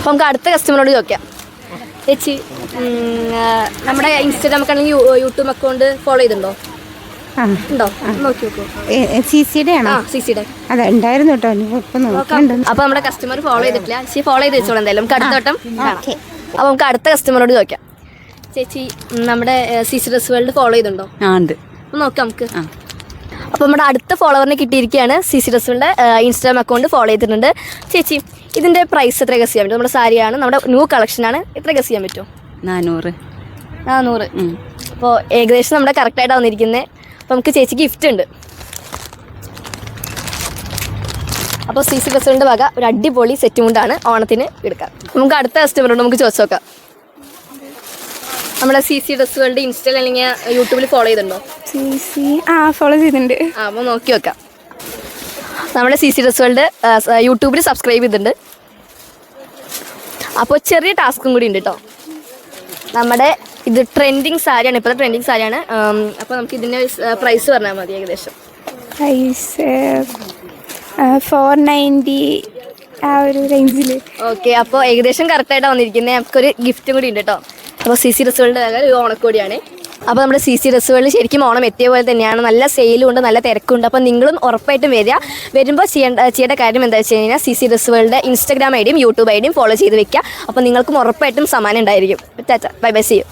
അപ്പോൾ നമുക്ക് അടുത്ത കസ്റ്റമറോട് ചോദിക്കാം. ചേച്ചി, നമ്മുടെ ഇൻസ്റ്റാഗ്രാം ആണെങ്കിൽ യൂട്യൂബ് അക്കൗണ്ട് ഫോളോ ചെയ്തിട്ടുണ്ടോ? ഉണ്ടോ? നോക്കി നോക്കൂ. CCയുടെ ആണോ? CCയുടെ അതെ, ഉണ്ടായിരുന്നു കേട്ടോ. അപ്പോൾ നമ്മുടെ കസ്റ്റമർ ഫോളോ ചെയ്തിട്ടില്ല. ചേച്ചി ഫോളോ ചെയ്ത് വെച്ചോളൂ എന്തായാലും. നമുക്ക് അടുത്ത വട്ടം കാണാം. അപ്പോൾ നമുക്ക് അടുത്ത കസ്റ്റമറോട് ചോദിക്കാം. ചേച്ചി, നമ്മുടെ CC ഡ്രസ് വേൾഡ് ഫോളോ ചെയ്തിട്ടുണ്ടോ? ഉണ്ട്. നോക്കാം നമുക്ക്. അപ്പോൾ നമ്മുടെ അടുത്ത ഫോളോവറിനെ കിട്ടിയിരിക്കുകയാണ്. CC dress world Instagram account follow ചെയ്തിട്ടുണ്ട്. ചേച്ചി, ഇതിൻ്റെ പ്രൈസ് എത്ര ഗസ് ചെയ്യാൻ പറ്റും? നമ്മുടെ സാരിയാണ്, നമ്മുടെ ന്യൂ കളക്ഷനാണ്. എത്ര ഗസ് ചെയ്യാൻ പറ്റുമോ? 400. അപ്പോൾ ഏകദേശം നമ്മുടെ കറക്റ്റായിട്ടാണ് വന്നിരിക്കുന്നത്. അപ്പോൾ നമുക്ക് ചേച്ചി ഗിഫ്റ്റ് ഉണ്ട്. അപ്പോൾ CC ഡ്രസ് വേൾഡ് വക ഒരു അടിപൊളി സെറ്റ് മുണ്ടാണ് ഓണത്തിന് എടുക്കാം. നമുക്ക് അടുത്ത കസ്റ്റമറോട് നമുക്ക് ചോദിച്ചു നോക്കാം. നമ്മുടെ CC ഡ്രസ് വേൾഡ് ഇൻസ്റ്റയിൽ അല്ലെങ്കിൽ യൂട്യൂബിൽ ഫോളോ ചെയ്തിട്ടുണ്ടോ? ഫോളോ ചെയ്തിട്ടുണ്ട്. അപ്പോൾ നോക്കി വെക്കാം. നമ്മുടെ CC ഡ്രസ് വേൾഡ് യൂട്യൂബിൽ സബ്സ്ക്രൈബ് ചെയ്തിട്ടുണ്ട്. അപ്പോൾ ചെറിയ ടാസ്കും കൂടി ഉണ്ട് കേട്ടോ. നമ്മുടെ ഇത് ട്രെൻഡിങ് സാരിയാണ്, ഇപ്പോഴത്തെ ട്രെൻഡിങ് സാരിയാണ്. അപ്പോൾ നമുക്ക് ഇതിൻ്റെ പ്രൈസ് പറഞ്ഞാൽ മതി. ഏകദേശം പ്രൈസ് 490 ആ ഒരു റേഞ്ചിൽ. ഓക്കെ, അപ്പോൾ ഏകദേശം കറക്റ്റായിട്ടാണ് വന്നിരിക്കുന്നത്. നമുക്കൊരു ഗിഫ്റ്റും കൂടി ഉണ്ട് കേട്ടോ. അപ്പോൾ CC ഡ്രസ് വേൾഡ് ഒരു ഓണക്കോടിയാണ്. അപ്പോൾ നമ്മുടെ CC ഡ്രസ് വേൾഡ് ശരിക്കും ഓണം എത്തിയ പോലെ തന്നെയാണ്. നല്ല സെയിലും ഉണ്ട്, നല്ല തിരക്കുണ്ട്. അപ്പോൾ നിങ്ങളും ഉറപ്പായിട്ടും വരുമ്പോൾ ചെയ്യേണ്ട കാര്യം എന്താ വെച്ച് കഴിഞ്ഞാൽ CC ഡ്രസ് വേൾഡ് ഇൻസ്റ്റാഗ്രാം ഐഡിയും യൂട്യൂബ് ഐഡിയും ഫോളോ ചെയ്ത് വെക്കുക. അപ്പോൾ നിങ്ങൾക്കും ഉറപ്പായിട്ടും സമ്മാനം ഉണ്ടായിരിക്കും. Ta-ta, bye bye, see U.